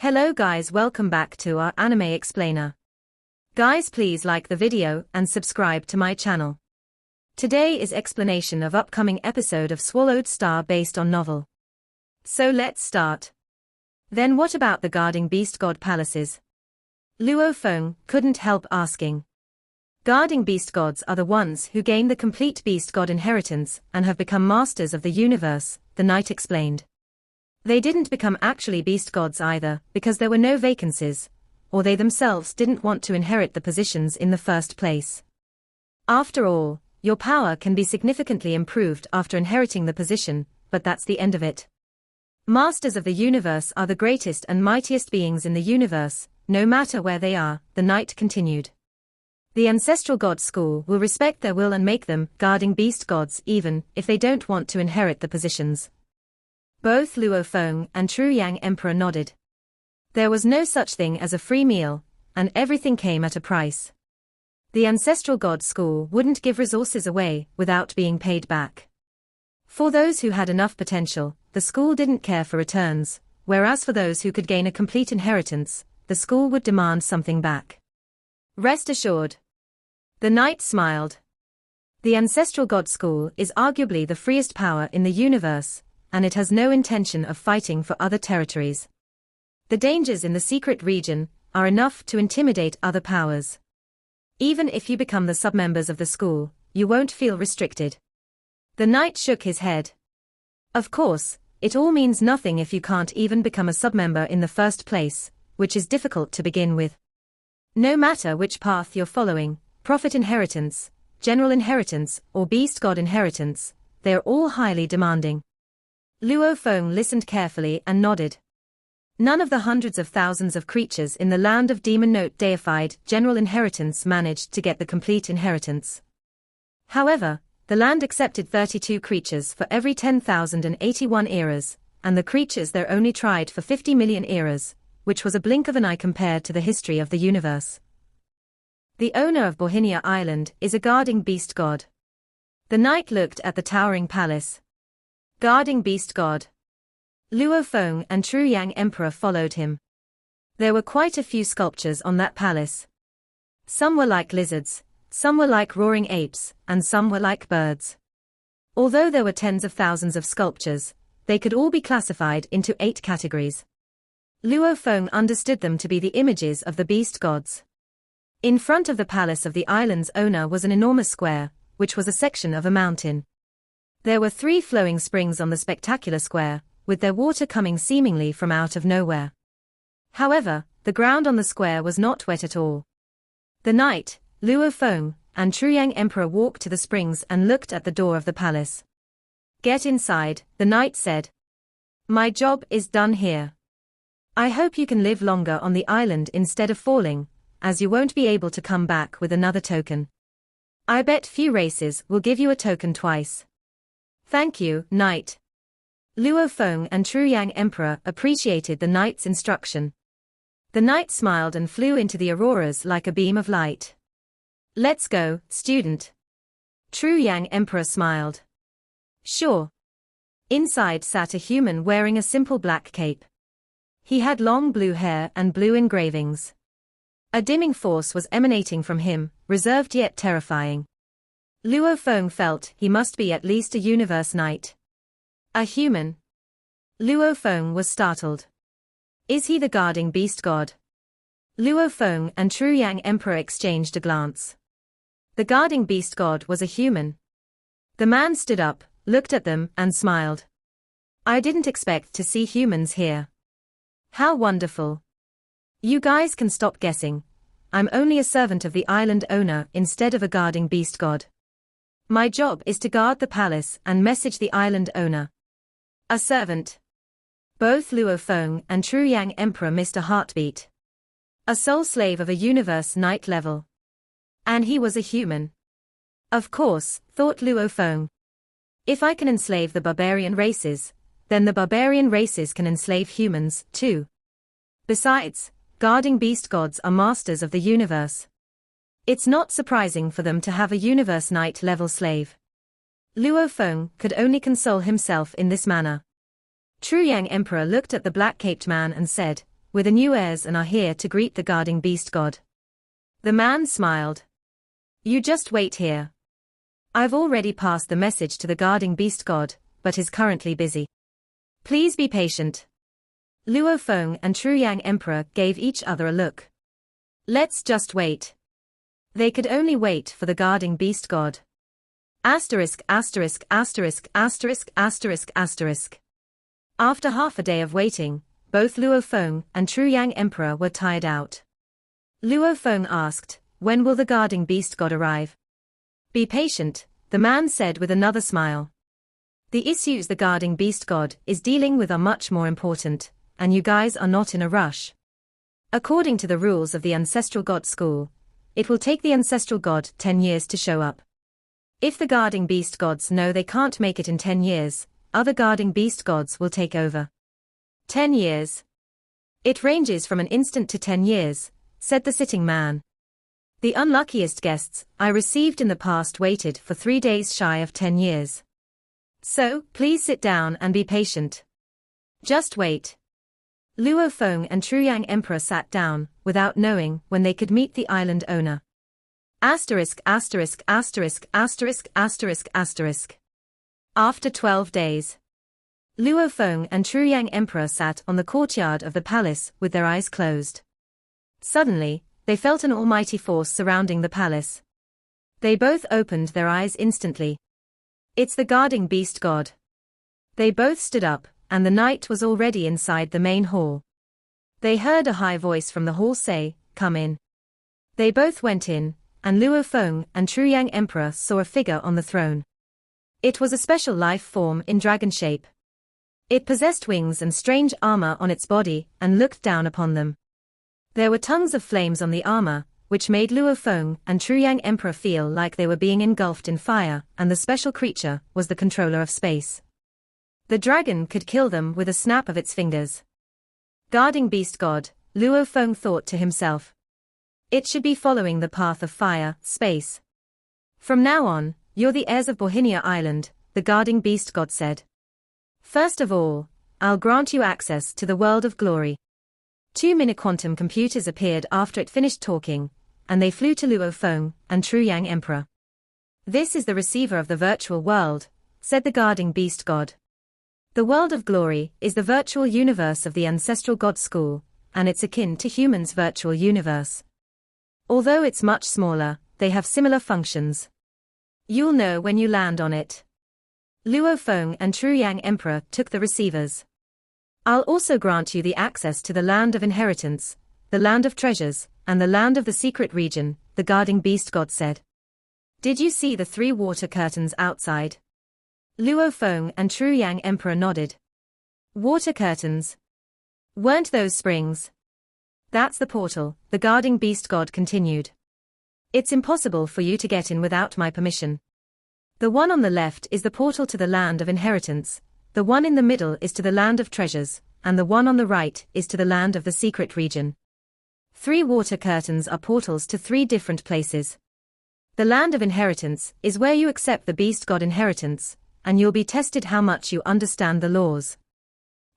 Hello guys, welcome back to our anime explainer. Guys, please like the video and subscribe to my channel. Today is explanation of upcoming episode of Swallowed Star based on novel. So let's start. Then what about the guarding beast god palaces? Luo Feng couldn't help asking. Guarding beast gods are the ones who gain the complete beast god inheritance and have become masters of the universe, the knight explained. They didn't become actually beast gods either, because there were no vacancies, or they themselves didn't want to inherit the positions in the first place. After all, your power can be significantly improved after inheriting the position, but that's the end of it. Masters of the universe are the greatest and mightiest beings in the universe, no matter where they are, the knight continued. The ancestral god school will respect their will and make them guarding beast gods even if they don't want to inherit the positions. Both Luo Feng and True Yang Emperor nodded. There was no such thing as a free meal, and everything came at a price. The ancestral god school wouldn't give resources away without being paid back. For those who had enough potential, the school didn't care for returns, whereas for those who could gain a complete inheritance, the school would demand something back. Rest assured. The knight smiled. The ancestral god school is arguably the freest power in the universe, and it has no intention of fighting for other territories. The dangers in the secret region are enough to intimidate other powers. Even if you become the submembers of the school, you won't feel restricted. The knight shook his head. Of course, it all means nothing if you can't even become a submember in the first place, which is difficult to begin with. No matter which path you're following, prophet inheritance, general inheritance, or beast god inheritance, they are all highly demanding. Luo Feng listened carefully and nodded. None of the hundreds of thousands of creatures in the land of Demon Note deified general inheritance managed to get the complete inheritance. However, the land accepted 32 creatures for every 10,081 eras, and the creatures there only tried for 50 million eras, which was a blink of an eye compared to the history of the universe. The owner of Bohinia Island is a guarding beast god. The knight looked at the towering palace. Guarding beast god. Luo Feng and True Yang Emperor followed him. There were quite a few sculptures on that palace. Some were like lizards, some were like roaring apes, and some were like birds. Although there were tens of thousands of sculptures, they could all be classified into 8 categories. Luo Feng understood them to be the images of the beast gods. In front of the palace of the island's owner was an enormous square, which was a section of a mountain. There were 3 flowing springs on the spectacular square, with their water coming seemingly from out of nowhere. However, the ground on the square was not wet at all. The knight, Luo Feng, and True Yang Emperor walked to the springs and looked at the door of the palace. Get inside, the knight said. My job is done here. I hope you can live longer on the island instead of falling, as you won't be able to come back with another token. I bet few races will give you a token twice. Thank you, knight. Luo Feng and True Yang Emperor appreciated the knight's instruction. The knight smiled and flew into the auroras like a beam of light. Let's go, student. True Yang Emperor smiled. Sure. Inside sat a human wearing a simple black cape. He had long blue hair and blue engravings. A dimming force was emanating from him, reserved yet terrifying. Luo Feng felt he must be at least a universe knight. A human? Luo Feng was startled. Is he the guarding beast god? Luo Feng and True Yang Emperor exchanged a glance. The guarding beast god was a human. The man stood up, looked at them, and smiled. I didn't expect to see humans here. How wonderful. You guys can stop guessing. I'm only a servant of the island owner instead of a guarding beast god. My job is to guard the palace and message the island owner. A servant. Both Luo Feng and True Yang Emperor missed a heartbeat. A sole slave of a universe knight level. And he was a human. Of course, thought Luo Feng. If I can enslave the barbarian races, then the barbarian races can enslave humans, too. Besides, guarding beast gods are masters of the universe. It's not surprising for them to have a universe knight-level slave. Luo Feng could only console himself in this manner. True Yang Emperor looked at the black-caped man and said, with the new heirs and are here to greet the guarding beast god. The man smiled. You just wait here. I've already passed the message to the guarding beast god, but is currently busy. Please be patient. Luo Feng and Truyang Emperor gave each other a look. Let's just wait. They could only wait for the guarding beast god. Asterisk asterisk asterisk asterisk asterisk asterisk. After half a day of waiting, both Luo Feng and Truyang Emperor were tired out. Luo Feng asked, when will the guarding beast god arrive? Be patient, the man said with another smile. The issues the guarding beast god is dealing with are much more important, and you guys are not in a rush. According to the rules of the Ancestral God School, it will take the Ancestral God 10 years to show up. If the guarding beast gods know they can't make it in 10 years, other guarding beast gods will take over. 10 years. It ranges from an instant to 10 years, said the sitting man. The unluckiest guests I received in the past waited for 3 days shy of 10 years. So, please sit down and be patient. Just wait. Luo Feng and Truyang Emperor sat down, without knowing when they could meet the island owner. Asterisk asterisk asterisk asterisk asterisk asterisk. After 12 days. Luo Feng and Truyang Emperor sat on the courtyard of the palace with their eyes closed. Suddenly, they felt an almighty force surrounding the palace. They both opened their eyes instantly. It's the guarding beast god. They both stood up, and the knight was already inside the main hall. They heard a high voice from the hall say, "Come in." They both went in, and Luo Feng and Truyang Emperor saw a figure on the throne. It was a special life form in dragon shape. It possessed wings and strange armor on its body and looked down upon them. There were tongues of flames on the armor, which made Luo Feng and Truyang Emperor feel like they were being engulfed in fire, and the special creature was the controller of space. The dragon could kill them with a snap of its fingers. Guarding beast god, Luo Feng thought to himself. It should be following the path of fire, space. From now on, you're the heirs of Bohinia Island, the guarding beast god said. First of all, I'll grant you access to the world of glory. 2 mini-quantum computers appeared after it finished talking, and they flew to Luo Feng and Truyang Emperor. This is the receiver of the virtual world, said the guarding beast god. The world of glory is the virtual universe of the Ancestral God School, and it's akin to humans' virtual universe. Although it's much smaller, they have similar functions. You'll know when you land on it. Luo Feng and Truyang Emperor took the receivers. I'll also grant you the access to the land of inheritance, the land of treasures, and the land of the secret region, the guarding beast god said. Did you see the 3 water curtains outside? Luo Feng and Truyang Emperor nodded. Water curtains? Weren't those springs? That's the portal, the guarding beast god continued. It's impossible for you to get in without my permission. The one on the left is the portal to the land of inheritance, the one in the middle is to the land of treasures, and the one on the right is to the land of the secret region. 3 water curtains are portals to 3 different places. The land of inheritance is where you accept the beast god inheritance, and you'll be tested how much you understand the laws.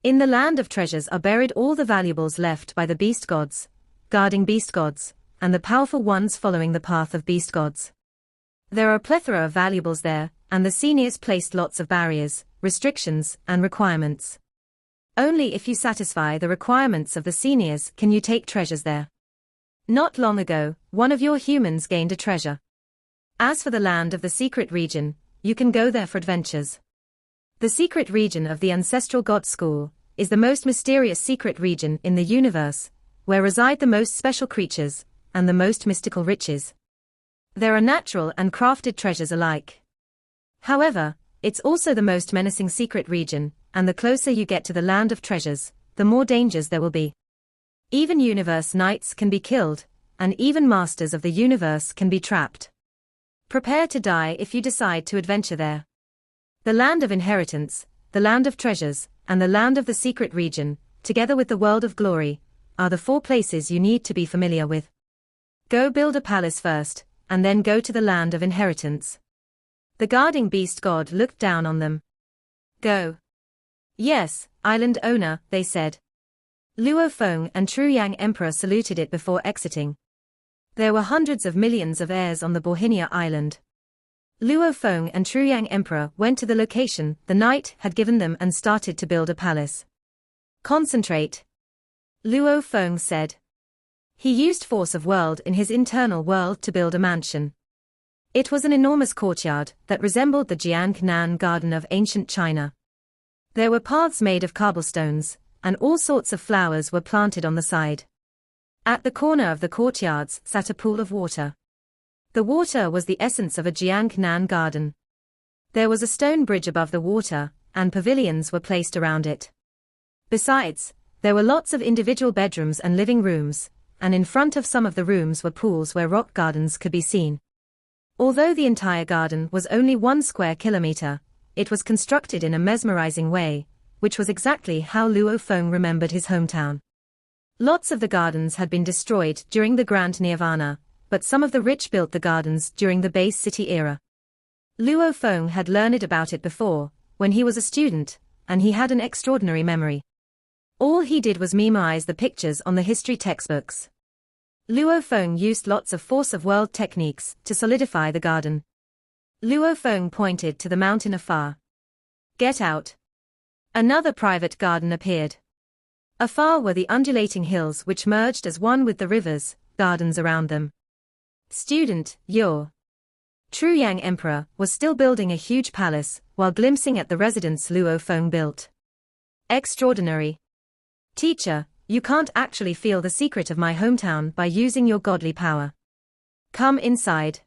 In the land of treasures are buried all the valuables left by the beast gods, guarding beast gods, and the powerful ones following the path of beast gods. There are a plethora of valuables there, and the seniors placed lots of barriers, restrictions, and requirements. Only if you satisfy the requirements of the seniors can you take treasures there. Not long ago, one of your humans gained a treasure. As for the land of the secret region, you can go there for adventures. The secret region of the Ancestral God School is the most mysterious secret region in the universe, where reside the most special creatures, and the most mystical riches. There are natural and crafted treasures alike. However, it's also the most menacing secret region, and the closer you get to the land of treasures, the more dangers there will be. Even universe knights can be killed, and even masters of the universe can be trapped. Prepare to die if you decide to adventure there. The land of inheritance, the land of treasures, and the land of the secret region, together with the world of glory, are the 4 places you need to be familiar with. Go build a palace first, and then go to the land of inheritance. The guarding beast god looked down on them. Go. Yes, island owner, they said. Luo Feng and Truyang Emperor saluted it before exiting. There were hundreds of millions of heirs on the Bohinia island. Luo Feng and Truyang Emperor went to the location the knight had given them and started to build a palace. Concentrate, Luo Feng said. He used force of world in his internal world to build a mansion. It was an enormous courtyard that resembled the Jiangnan Garden of ancient China. There were paths made of cobblestones, and all sorts of flowers were planted on the side. At the corner of the courtyards sat a pool of water. The water was the essence of a Jiangnan garden. There was a stone bridge above the water, and pavilions were placed around it. Besides, there were lots of individual bedrooms and living rooms, and in front of some of the rooms were pools where rock gardens could be seen. Although the entire garden was only 1 square kilometer, it was constructed in a mesmerizing way, which was exactly how Luo Feng remembered his hometown. Lots of the gardens had been destroyed during the Grand Nirvana, but some of the rich built the gardens during the base city era. Luo Feng had learned about it before, when he was a student, and he had an extraordinary memory. All he did was memorize the pictures on the history textbooks. Luo Feng used lots of force of world techniques to solidify the garden. Luo Feng pointed to the mountain afar. Get out. Another private garden appeared. Afar were the undulating hills which merged as one with the rivers, gardens around them. Student, your Truyang Emperor was still building a huge palace while glimpsing at the residence Luo Feng built. Extraordinary. Teacher, you can't actually feel the secret of my hometown by using your godly power. Come inside.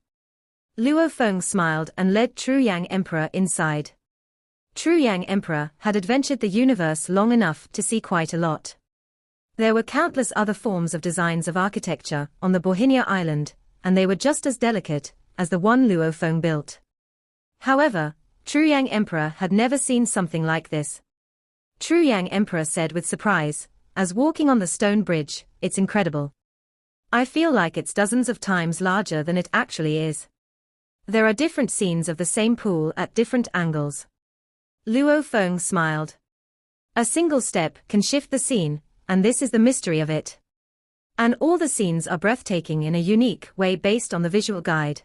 Luo Feng smiled and led Truyang Emperor inside. Truyang Emperor had adventured the universe long enough to see quite a lot. There were countless other forms of designs of architecture on the Bohinia island, and they were just as delicate as the one Luo Feng built. However, Truyang Emperor had never seen something like this. Truyang Emperor said with surprise, as walking on the stone bridge, "It's incredible. I feel like it's dozens of times larger than it actually is. There are different scenes of the same pool at different angles." Luo Feng smiled. A single step can shift the scene, and this is the mystery of it. And all the scenes are breathtaking in a unique way based on the visual guide.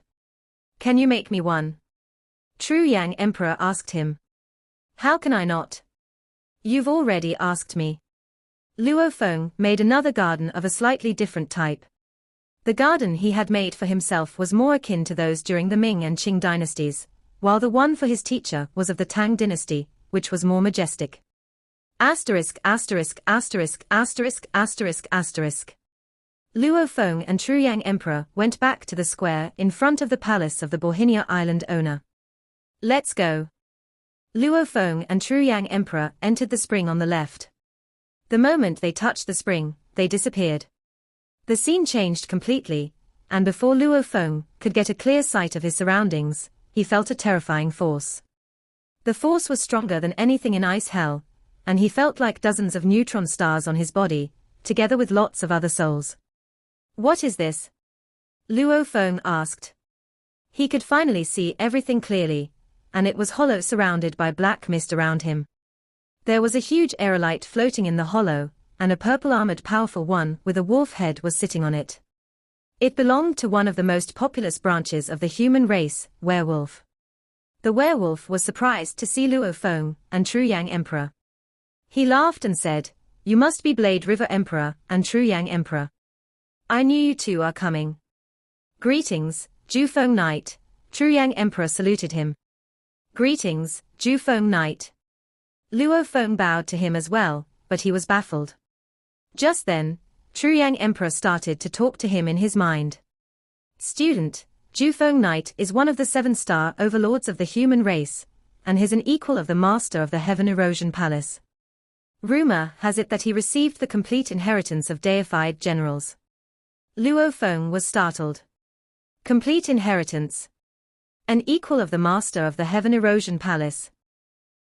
Can you make me one? Truyang Emperor asked him. How can I not? You've already asked me. Luo Feng made another garden of a slightly different type. The garden he had made for himself was more akin to those during the Ming and Qing dynasties, while the one for his teacher was of the Tang dynasty, which was more majestic. Asterisk asterisk asterisk asterisk asterisk asterisk. Luo Feng and Truyang Emperor went back to the square in front of the palace of the Bohinia island owner. Let's go. Luo Feng and Truyang Emperor entered the spring on the left. The moment they touched the spring, they disappeared. The scene changed completely, and before Luo Feng could get a clear sight of his surroundings, he felt a terrifying force. The force was stronger than anything in ice hell, and he felt like dozens of neutron stars on his body, together with lots of other souls. What is this? Luo Feng asked. He could finally see everything clearly, and it was hollow surrounded by black mist around him. There was a huge aerolite floating in the hollow, and a purple-armored powerful one with a wolf head was sitting on it. It belonged to one of the most populous branches of the human race, werewolf. The werewolf was surprised to see Luo Feng and Truyang Emperor. He laughed and said, "You must be Blade River Emperor and Truyang Emperor. I knew you two are coming." "Greetings, Jufeng Knight," Truyang Emperor saluted him. "Greetings, Jufeng Knight." Luo Feng bowed to him as well, but he was baffled. Just then, Truyang Emperor started to talk to him in his mind. "Student, Jufeng Knight is one of the 7-star overlords of the human race, and is an equal of the master of the Heaven Erosion Palace. Rumor has it that he received the complete inheritance of deified generals." Luo Feng was startled. Complete inheritance? An equal of the master of the Heaven Erosion Palace?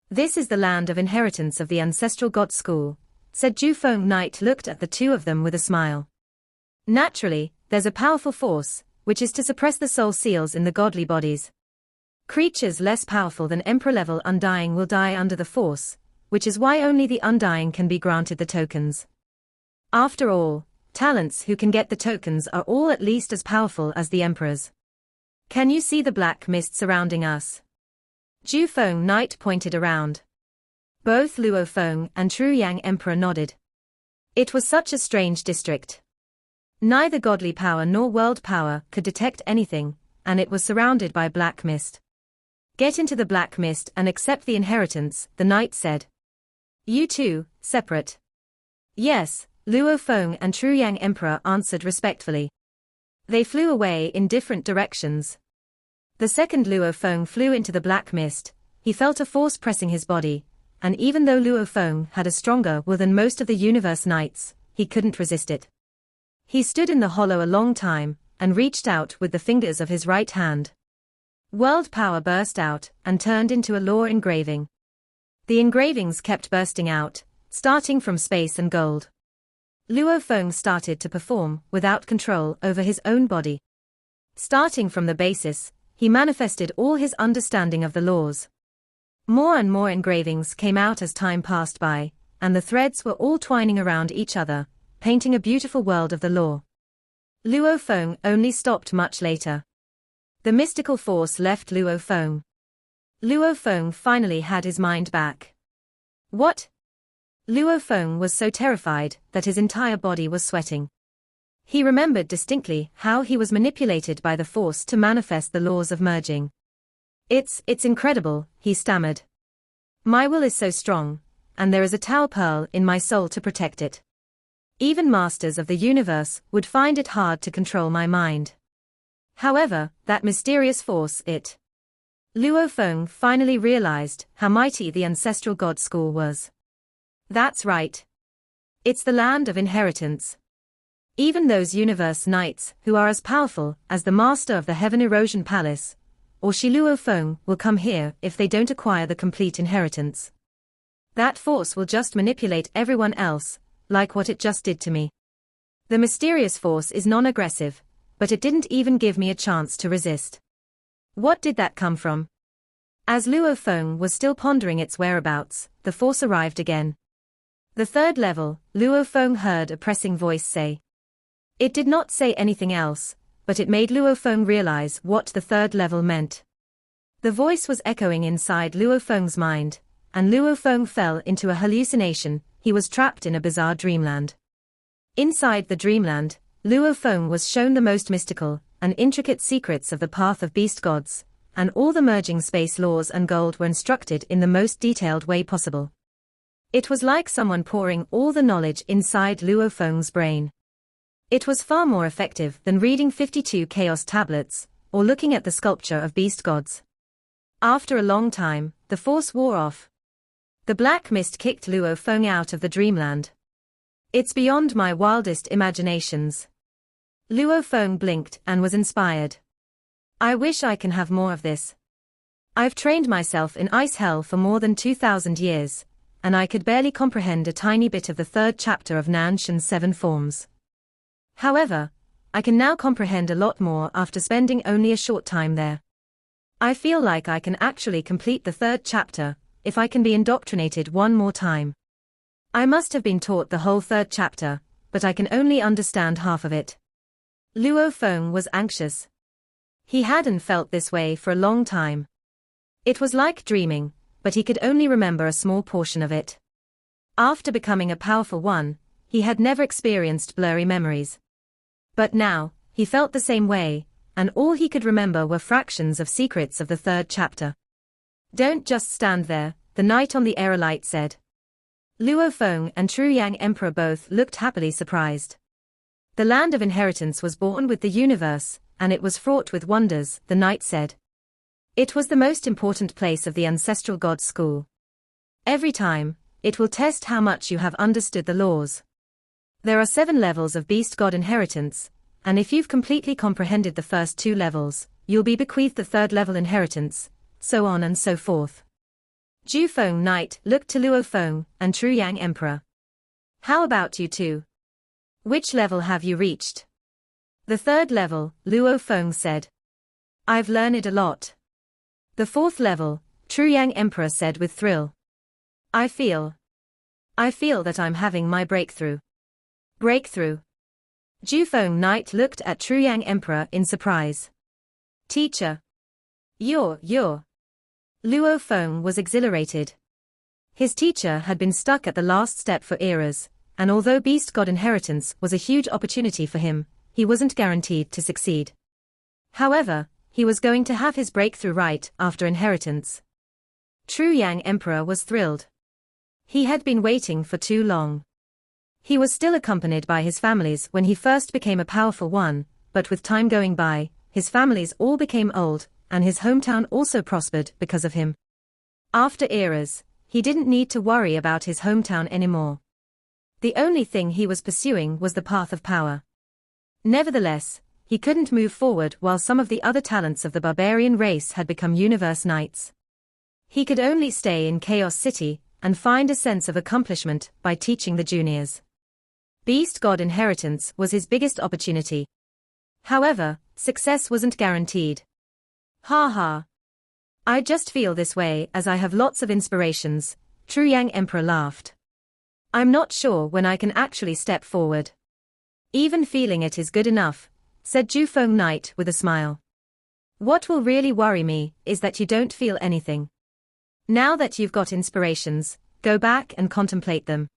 "This is the land of inheritance of the ancestral god school," said Jufeng Knight looked at the two of them with a smile. "Naturally, there's a powerful force, which is to suppress the soul seals in the godly bodies. Creatures less powerful than Emperor-level Undying will die under the force, which is why only the Undying can be granted the tokens. After all, talents who can get the tokens are all at least as powerful as the emperors. Can you see the black mist surrounding us? Ju Feng Knight pointed around. Both Luo Feng and Tru Yang Emperor nodded. It was such a strange district. Neither godly power nor world power could detect anything, and it was surrounded by black mist. Get into the black mist and accept the inheritance, the knight said. You two, separate. Yes, Luo Feng and Tru Yang Emperor answered respectfully. They flew away in different directions. The second Luo Feng flew into the black mist. He felt a force pressing his body, and even though Luo Feng had a stronger will than most of the universe knights, he couldn't resist it. He stood in the hollow a long time, and reached out with the fingers of his right hand. World power burst out, and turned into a lore engraving. The engravings kept bursting out, starting from space and gold. Luo Feng started to perform, without control over his own body. Starting from the basis, he manifested all his understanding of the laws. More and more engravings came out as time passed by, and the threads were all twining around each other, painting a beautiful world of the law. Luo Feng only stopped much later. The mystical force left Luo Feng. Luo Feng finally had his mind back. What? Luo Feng was so terrified that his entire body was sweating. He remembered distinctly how he was manipulated by the force to manifest the laws of merging. It's incredible, he stammered. My will is so strong, and there is a Tao pearl in my soul to protect it. Even masters of the universe would find it hard to control my mind. However, that mysterious force, Luo Feng finally realized how mighty the ancestral god school was. That's right. It's the land of inheritance. Even those universe knights who are as powerful as the master of the Heaven Erosion Palace, or Shi Luo Feng, will come here if they don't acquire the complete inheritance. That force will just manipulate everyone else, like what it just did to me. The mysterious force is non-aggressive, but it didn't even give me a chance to resist. What did that come from? As Luo Feng was still pondering its whereabouts, the force arrived again. The third level, Luo Feng heard a pressing voice say. It did not say anything else, but it made Luo Feng realize what the third level meant. The voice was echoing inside Luo Feng's mind, and Luo Feng fell into a hallucination. He was trapped in a bizarre dreamland. Inside the dreamland, Luo Feng was shown the most mystical and intricate secrets of the path of beast gods, and all the merging space laws and gold were instructed in the most detailed way possible. It was like someone pouring all the knowledge inside Luo Feng's brain. It was far more effective than reading 52 chaos tablets, or looking at the sculpture of beast gods. After a long time, the force wore off. The black mist kicked Luo Feng out of the dreamland. It's beyond my wildest imaginations. Luo Feng blinked and was inspired. I wish I can have more of this. I've trained myself in ice hell for more than 2,000 years, and I could barely comprehend a tiny bit of the third chapter of Nanshan's 7 forms. However, I can now comprehend a lot more after spending only a short time there. I feel like I can actually complete the third chapter, if I can be indoctrinated one more time. I must have been taught the whole third chapter, but I can only understand half of it. Luo Feng was anxious. He hadn't felt this way for a long time. It was like dreaming, but he could only remember a small portion of it. After becoming a powerful one, he had never experienced blurry memories. But now, he felt the same way, and all he could remember were fractions of secrets of the third chapter. Don't just stand there, the knight on the aerolite said. Luo Feng and Tru Yang Emperor both looked happily surprised. The land of inheritance was born with the universe, and it was fraught with wonders, the knight said. It was the most important place of the ancestral god school. Every time, it will test how much you have understood the laws. There are 7 levels of beast god inheritance, and if you've completely comprehended the first 2 levels, you'll be bequeathed the 3rd level inheritance, so on and so forth. Ju Feng Knight looked to Luo Feng and Tru Yang Emperor. How about you two? Which level have you reached? The 3rd level, Luo Feng said. I've learned a lot. The 4th level, Tru Yang Emperor said with thrill. I feel that I'm having my breakthrough. Breakthrough. Jufeng Knight looked at Truyang Emperor in surprise. Teacher. You're. Luo Feng was exhilarated. His teacher had been stuck at the last step for eras, and although Beast God Inheritance was a huge opportunity for him, he wasn't guaranteed to succeed. However, he was going to have his breakthrough right after Inheritance. Truyang Emperor was thrilled. He had been waiting for too long. He was still accompanied by his families when he first became a powerful one, but with time going by, his families all became old, and his hometown also prospered because of him. After eras, he didn't need to worry about his hometown anymore. The only thing he was pursuing was the path of power. Nevertheless, he couldn't move forward while some of the other talents of the barbarian race had become universe knights. He could only stay in Chaos City and find a sense of accomplishment by teaching the juniors. Beast God Inheritance was his biggest opportunity. However, success wasn't guaranteed. Ha. I just feel this way as I have lots of inspirations, Truyang Emperor laughed. I'm not sure when I can actually step forward. Even feeling it is good enough, said Jufeng Knight with a smile. What will really worry me is that you don't feel anything. Now that you've got inspirations, go back and contemplate them.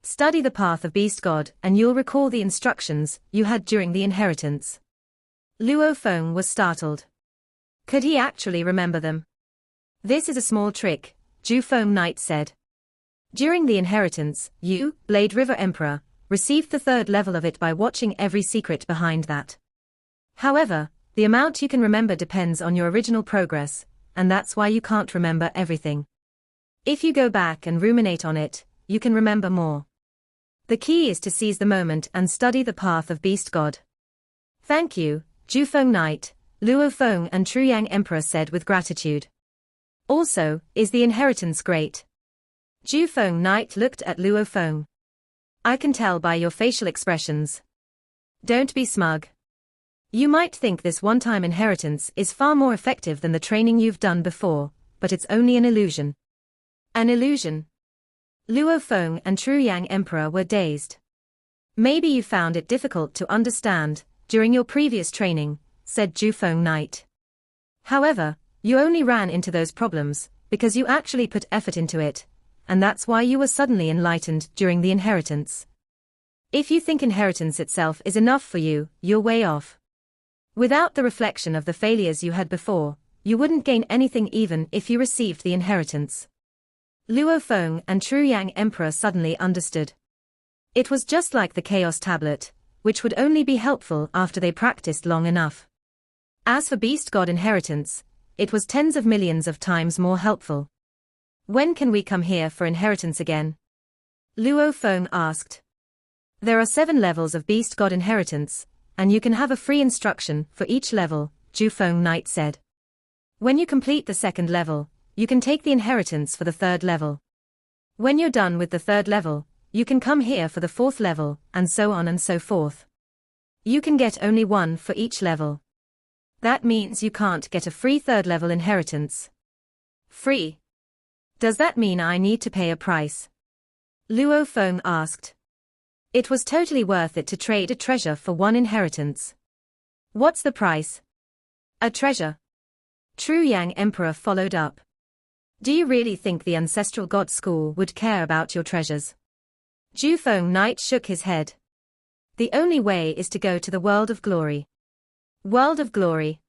Study the path of Beast God and you'll recall the instructions you had during the Inheritance. Luo Feng was startled. Could he actually remember them? This is a small trick, Jufeng Knight said. During the Inheritance, you, Blade River Emperor, received the third level of it by watching every secret behind that. However, the amount you can remember depends on your original progress, and that's why you can't remember everything. If you go back and ruminate on it, you can remember more. The key is to seize the moment and study the path of Beast God. Thank you, Jufeng Knight, Luo Feng and Truyang Emperor said with gratitude. Also, is the Inheritance great? Jufeng Knight looked at Luo Feng. I can tell by your facial expressions. Don't be smug. You might think this one-time Inheritance is far more effective than the training you've done before, but it's only an illusion. An illusion? Luo Feng and Truyang Emperor were dazed. Maybe you found it difficult to understand during your previous training, said Jufeng Knight. However, you only ran into those problems because you actually put effort into it, and that's why you were suddenly enlightened during the Inheritance. If you think Inheritance itself is enough for you, you're way off. Without the reflection of the failures you had before, you wouldn't gain anything even if you received the Inheritance. Luo Feng and Truyang Emperor suddenly understood. It was just like the Chaos Tablet, which would only be helpful after they practiced long enough. As for Beast God Inheritance, it was tens of millions of times more helpful. When can we come here for Inheritance again? Luo Feng asked. There are 7 levels of Beast God Inheritance, and you can have a free instruction for each level, Jufeng Knight said. When you complete the 2nd level, you can take the Inheritance for the 3rd level. When you're done with the 3rd level, you can come here for the 4th level, and so on and so forth. You can get only one for each level. That means you can't get a free 3rd level Inheritance. Free? Does that mean I need to pay a price? Luo Feng asked. It was totally worth it to trade a treasure for one Inheritance. What's the price? A treasure. Truyang Emperor followed up. Do you really think the Ancestral God School would care about your treasures? Jufeng Knight shook his head. The only way is to go to the World of Glory. World of Glory.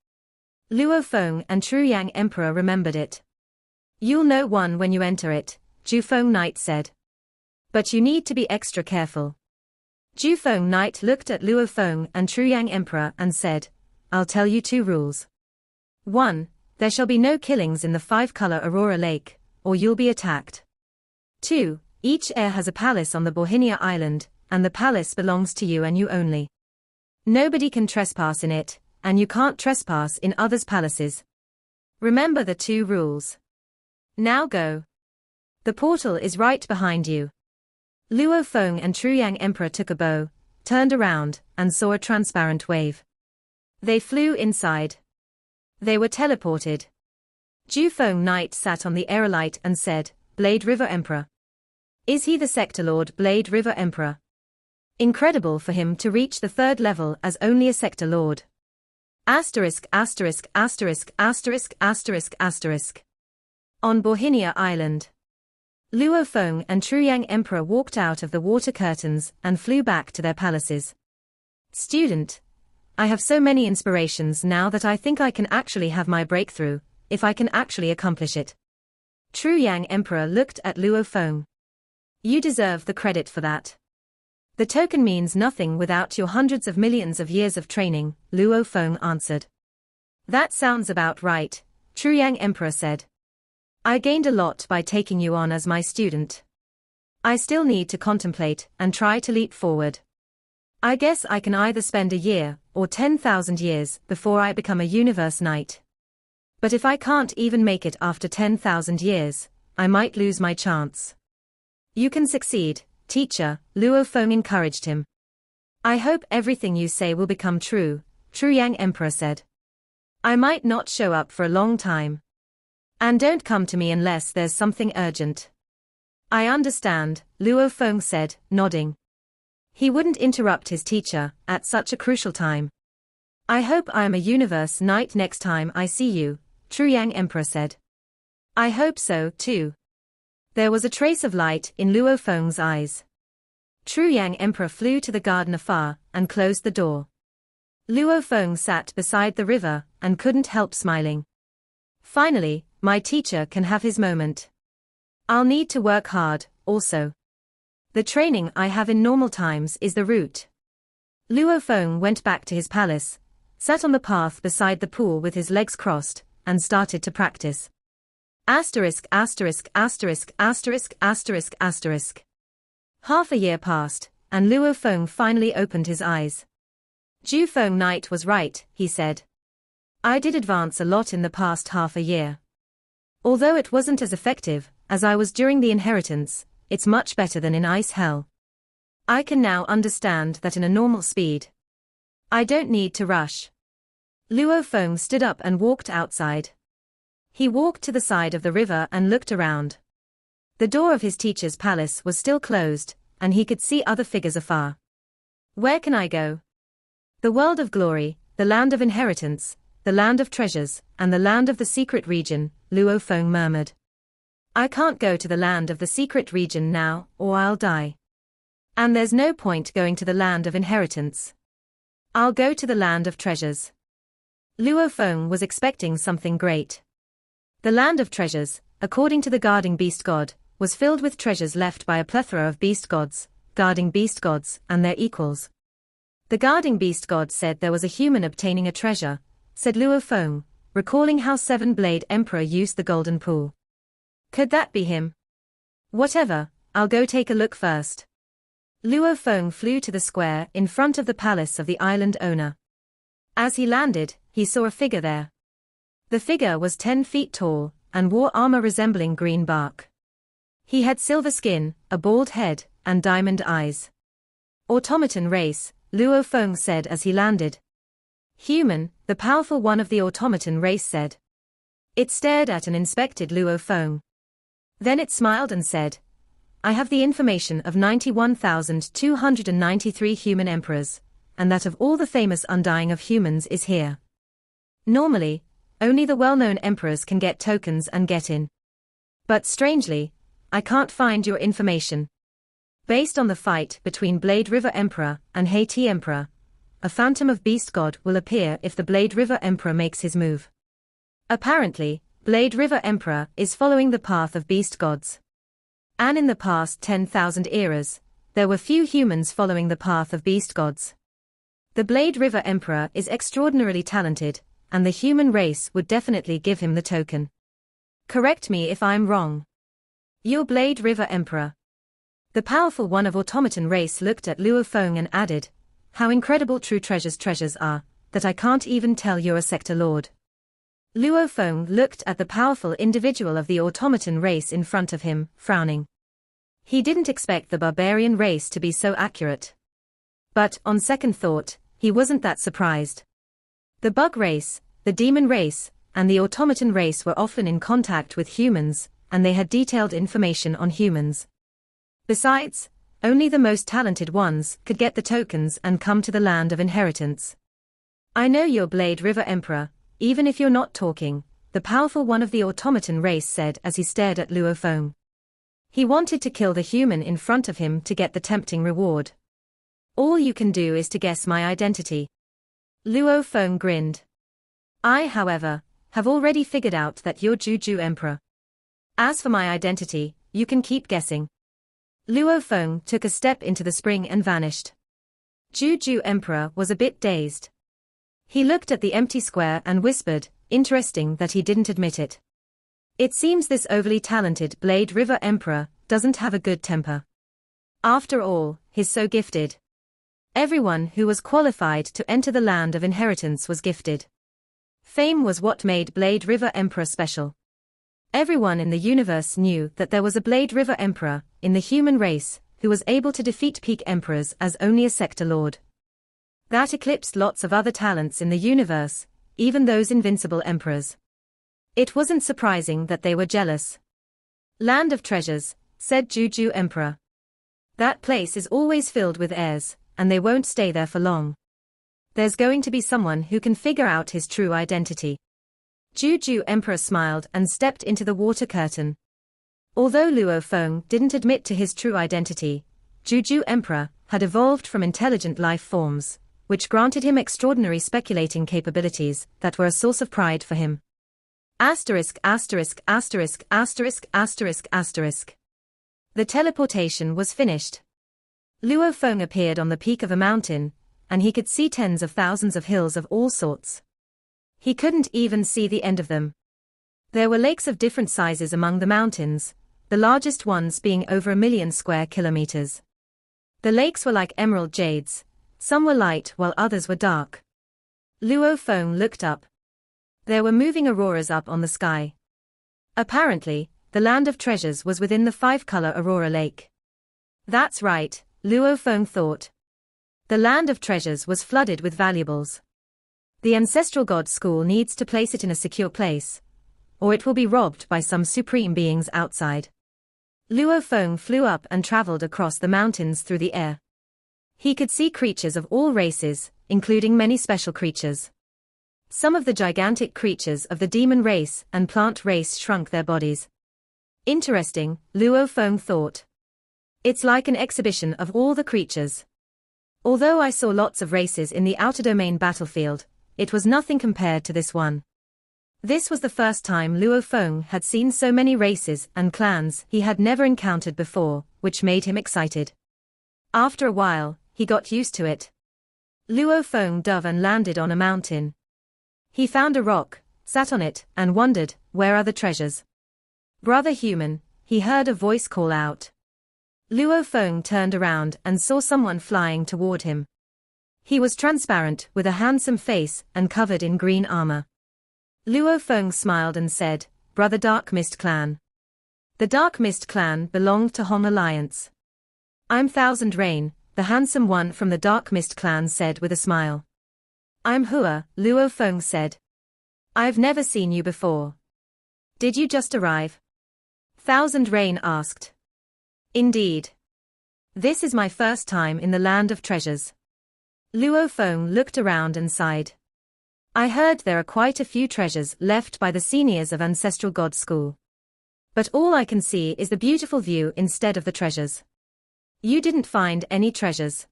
Luo Feng and Truyang Emperor remembered it. You'll know one when you enter it, Jufeng Knight said. But you need to be extra careful. Jufeng Knight looked at Luo Feng and Truyang Emperor and said, I'll tell you 2 rules. 1. There shall be no killings in the 5-color Aurora Lake, or you'll be attacked. 2. Each heir has a palace on the Bohinia Island, and the palace belongs to you and you only. Nobody can trespass in it, and you can't trespass in others' palaces. Remember the 2 rules. Now go. The portal is right behind you. Luo Feng and Truyang Emperor took a bow, turned around, and saw a transparent wave. They flew inside. They were teleported. Jufeng Knight sat on the aerolite and said, Blade River Emperor. Is he the Sector Lord Blade River Emperor? Incredible for him to reach the third level as only a sector lord. Asterisk asterisk asterisk asterisk asterisk asterisk. On Borhinia Island. Luo Feng and Truyang Emperor walked out of the water curtains and flew back to their palaces. Student, I have so many inspirations now that I think I can actually have my breakthrough, if I can actually accomplish it. Truyang Emperor looked at Luo Feng. You deserve the credit for that. The token means nothing without your hundreds of millions of years of training, Luo Feng answered. That sounds about right, Truyang Emperor said. I gained a lot by taking you on as my student. I still need to contemplate and try to leap forward. I guess I can either spend a year or 10,000 years before I become a universe knight. But if I can't even make it after 10,000 years, I might lose my chance. You can succeed, teacher, Luo Feng encouraged him. I hope everything you say will become true, Truyang Emperor said. I might not show up for a long time. And don't come to me unless there's something urgent. I understand, Luo Feng said, nodding. He wouldn't interrupt his teacher at such a crucial time. I hope I am a universe knight next time I see you, Truyang Emperor said. I hope so, too. There was a trace of light in Luo Feng's eyes. Truyang Emperor flew to the garden afar and closed the door. Luo Feng sat beside the river and couldn't help smiling. Finally, my teacher can have his moment. I'll need to work hard, also. The training I have in normal times is the root. Luo Feng went back to his palace, sat on the path beside the pool with his legs crossed, and started to practice. Asterisk asterisk asterisk asterisk asterisk asterisk. Half a year passed, and Luo Feng finally opened his eyes. Ju Feng Knight was right, he said. I did advance a lot in the past half a year. Although it wasn't as effective as I was during the inheritance, it's much better than in Ice Hell. I can now understand that in a normal speed. I don't need to rush. Luo Feng stood up and walked outside. He walked to the side of the river and looked around. The door of his teacher's palace was still closed, and he could see other figures afar. Where can I go? The world of glory, the land of inheritance, the land of treasures, and the land of the secret region, Luo Feng murmured. I can't go to the land of the secret region now, or I'll die. And there's no point going to the land of inheritance. I'll go to the land of treasures. Luo Feng was expecting something great. The land of treasures, according to the guarding beast god, was filled with treasures left by a plethora of beast gods, guarding beast gods, and their equals. The guarding beast god said there was a human obtaining a treasure, said Luo Feng, recalling how Seven-Blade Emperor used the golden pool. Could that be him? Whatever, I'll go take a look first. Luo Feng flew to the square in front of the palace of the island owner. As he landed, he saw a figure there. The figure was 10 feet tall, and wore armor resembling green bark. He had silver skin, a bald head, and diamond eyes. Automaton race, Luo Feng said as he landed. Human, the powerful one of the automaton race said. It stared at and inspected Luo Feng. Then it smiled and said, I have the information of 91,293 human emperors, and that of all the famous undying of humans is here. Normally, only the well-known emperors can get tokens and get in. But strangely, I can't find your information. Based on the fight between Blade River Emperor and Haiti Emperor, a phantom of Beast God will appear if the Blade River Emperor makes his move. Apparently, Blade River Emperor is following the path of Beast Gods. And in the past 10,000 eras, there were few humans following the path of Beast Gods. The Blade River Emperor is extraordinarily talented, and the human race would definitely give him the token. Correct me if I'm wrong. Your Blade River Emperor. The powerful one of automaton race looked at Luo Feng and added, how incredible true treasures are, that I can't even tell you're a sector lord. Luo Feng looked at the powerful individual of the automaton race in front of him, frowning. He didn't expect the barbarian race to be so accurate. But, on second thought, he wasn't that surprised. The bug race, the demon race, and the automaton race were often in contact with humans, and they had detailed information on humans. Besides, Only the most talented ones could get the tokens and come to the land of inheritance. I know you're Blade River Emperor, even if you're not talking, the powerful one of the automaton race said as he stared at Luo Feng. He wanted to kill the human in front of him to get the tempting reward. All you can do is to guess my identity. Luo Feng grinned. I, however, have already figured out that you're Juju Emperor. As for my identity, you can keep guessing. Luo Feng took a step into the spring and vanished. Juju Emperor was a bit dazed. He looked at the empty square and whispered, interesting that he didn't admit it. It seems this overly talented Blade River Emperor doesn't have a good temper. After all, he's so gifted. Everyone who was qualified to enter the land of inheritance was gifted. Fame was what made Blade River Emperor special. Everyone in the universe knew that there was a Blade River Emperor in the human race who was able to defeat peak emperors as only a sector lord. That eclipsed lots of other talents in the universe, even those invincible emperors. It wasn't surprising that they were jealous. Land of treasures, said Juju Emperor. That place is always filled with heirs, and they won't stay there for long. There's going to be someone who can figure out his true identity. Juju Emperor smiled and stepped into the water curtain. Although Luo Feng didn't admit to his true identity, Juju Emperor had evolved from intelligent life forms, which granted him extraordinary speculating capabilities that were a source of pride for him. Asterisk asterisk asterisk asterisk asterisk asterisk. The teleportation was finished. Luo Feng appeared on the peak of a mountain, and he could see tens of thousands of hills of all sorts. He couldn't even see the end of them. There were lakes of different sizes among the mountains, the largest ones being over 1 million square kilometers. The lakes were like emerald jades, some were light while others were dark. Luo Feng looked up. There were moving auroras up on the sky. Apparently, the land of treasures was within the 5-color aurora lake. That's right, Luo Feng thought. The land of treasures was flooded with valuables. The ancestral god school needs to place it in a secure place, or it will be robbed by some supreme beings outside. Luo Feng flew up and traveled across the mountains through the air. He could see creatures of all races, including many special creatures. Some of the gigantic creatures of the demon race and plant race shrunk their bodies. Interesting, Luo Feng thought. It's like an exhibition of all the creatures. Although I saw lots of races in the outer domain battlefield, it was nothing compared to this one. This was the first time Luo Feng had seen so many races and clans he had never encountered before, which made him excited. After a while, he got used to it. Luo Feng dove and landed on a mountain. He found a rock, sat on it, and wondered, where are the treasures? Brother human, he heard a voice call out. Luo Feng turned around and saw someone flying toward him. He was transparent with a handsome face and covered in green armor. Luo Feng smiled and said, Brother Dark Mist Clan. The Dark Mist Clan belonged to Hong Alliance. I'm Thousand Rain, the handsome one from the Dark Mist Clan said with a smile. I'm Hua, Luo Feng said. I've never seen you before. Did you just arrive? Thousand Rain asked. Indeed. This is my first time in the land of treasures. Luo Feng looked around and sighed. I heard there are quite a few treasures left by the seniors of Ancestral God School. But all I can see is the beautiful view instead of the treasures. You didn't find any treasures.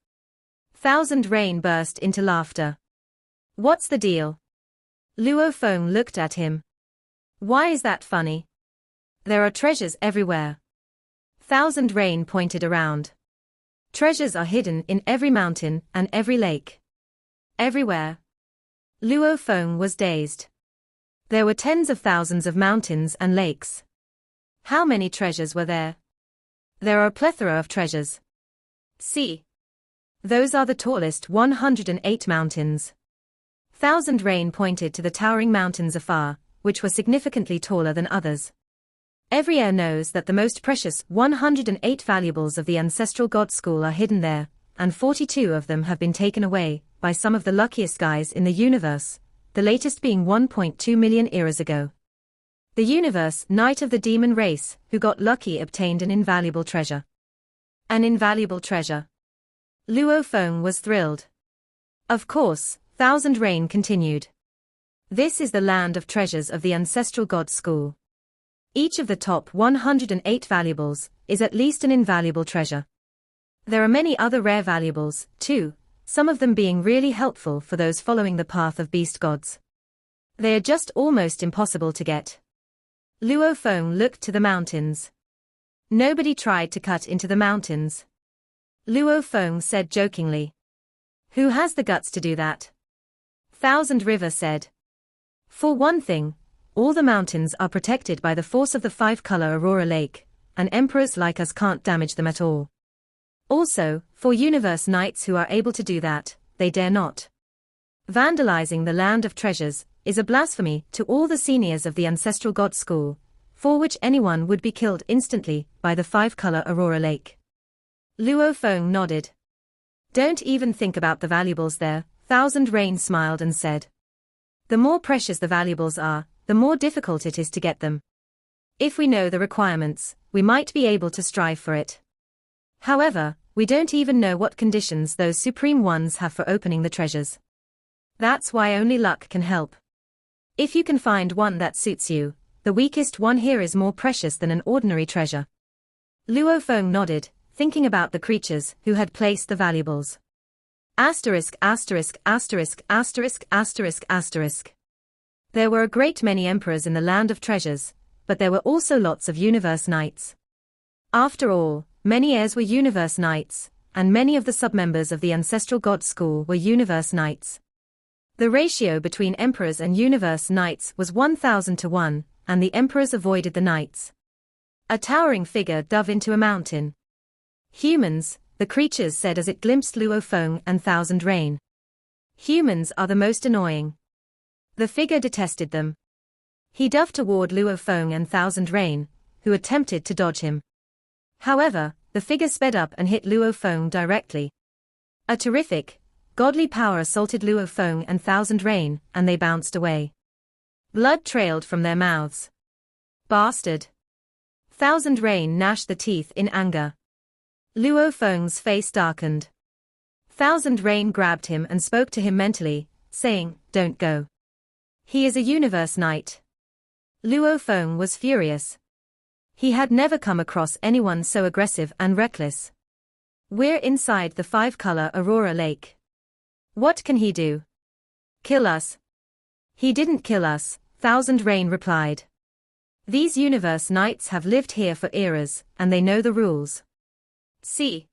Thousand Rain burst into laughter. What's the deal? Luo Feng looked at him. Why is that funny? There are treasures everywhere. Thousand Rain pointed around. Treasures are hidden in every mountain and every lake. Everywhere. Luo Feng was dazed. There were tens of thousands of mountains and lakes. How many treasures were there? There are a plethora of treasures. See. Those are the tallest 108 mountains. Thousand Rain pointed to the towering mountains afar, which were significantly taller than others. Every heir knows that the most precious 108 valuables of the Ancestral God School are hidden there, and 42 of them have been taken away by some of the luckiest guys in the universe, the latest being 1.2 million eras ago. The universe knight of the demon race, who got lucky, obtained an invaluable treasure. An invaluable treasure. Luo Feng was thrilled. Of course, Thousand Rain continued. This is the land of treasures of the ancestral god school. Each of the top 108 valuables is at least an invaluable treasure. There are many other rare valuables, too, some of them being really helpful for those following the path of beast gods. They are just almost impossible to get. Luo Feng looked to the mountains. Nobody tried to cut into the mountains. Luo Feng said jokingly. Who has the guts to do that? Thousand River said. For one thing, all the mountains are protected by the force of the five-color Aurora Lake, and emperors like us can't damage them at all. Also, for universe knights who are able to do that, they dare not. Vandalizing the land of treasures is a blasphemy to all the seniors of the ancestral god school, for which anyone would be killed instantly by the five-color Aurora Lake. Luo Feng nodded. Don't even think about the valuables there, Thousand Rain smiled and said. The more precious the valuables are, the more difficult it is to get them. If we know the requirements, we might be able to strive for it. However, we don't even know what conditions those supreme ones have for opening the treasures. That's why only luck can help. If you can find one that suits you, the weakest one here is more precious than an ordinary treasure. Luo Feng nodded, thinking about the creatures who had placed the valuables. Asterisk asterisk asterisk asterisk asterisk asterisk. There were a great many emperors in the land of treasures, but there were also lots of universe knights. After all, many heirs were universe knights, and many of the submembers of the ancestral god school were universe knights. The ratio between emperors and universe knights was 1,000 to 1, and the emperors avoided the knights. A towering figure dove into a mountain. Humans, the creatures said as it glimpsed Luo Feng and Thousand Rain. Humans are the most annoying. The figure detested them. He dove toward Luo Feng and Thousand Rain, who attempted to dodge him. However, the figure sped up and hit Luo Feng directly. A terrific, godly power assaulted Luo Feng and Thousand Rain, and they bounced away. Blood trailed from their mouths. Bastard! Thousand Rain gnashed the teeth in anger. Luo Feng's face darkened. Thousand Rain grabbed him and spoke to him mentally, saying, "Don't go. He is a universe knight." Luo Feng was furious. He had never come across anyone so aggressive and reckless. We're inside the five-color Aurora Lake. What can he do? Kill us? He didn't kill us, Thousand Rain replied. These universe knights have lived here for eras, and they know the rules. See.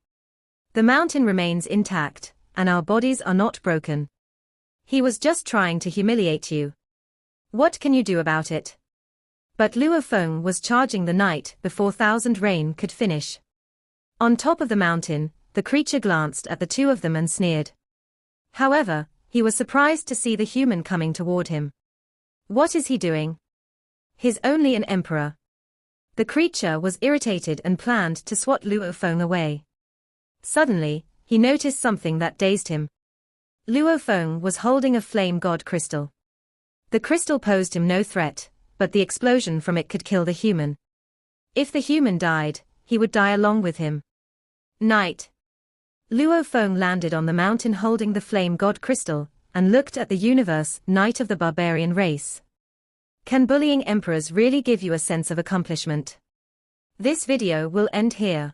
The mountain remains intact, and our bodies are not broken. He was just trying to humiliate you. What can you do about it? But Luo Feng was charging the knight before Thousand Rain could finish. On top of the mountain, the creature glanced at the two of them and sneered. However, he was surprised to see the human coming toward him. What is he doing? He's only an emperor. The creature was irritated and planned to swat Luo Feng away. Suddenly, he noticed something that dazed him. Luo Feng was holding a flame god crystal. The crystal posed him no threat, but the explosion from it could kill the human. If the human died, he would die along with him. Knight. Luo Feng landed on the mountain holding the flame god crystal, and looked at the universe knight of the barbarian race. Can bullying emperors really give you a sense of accomplishment? This video will end here.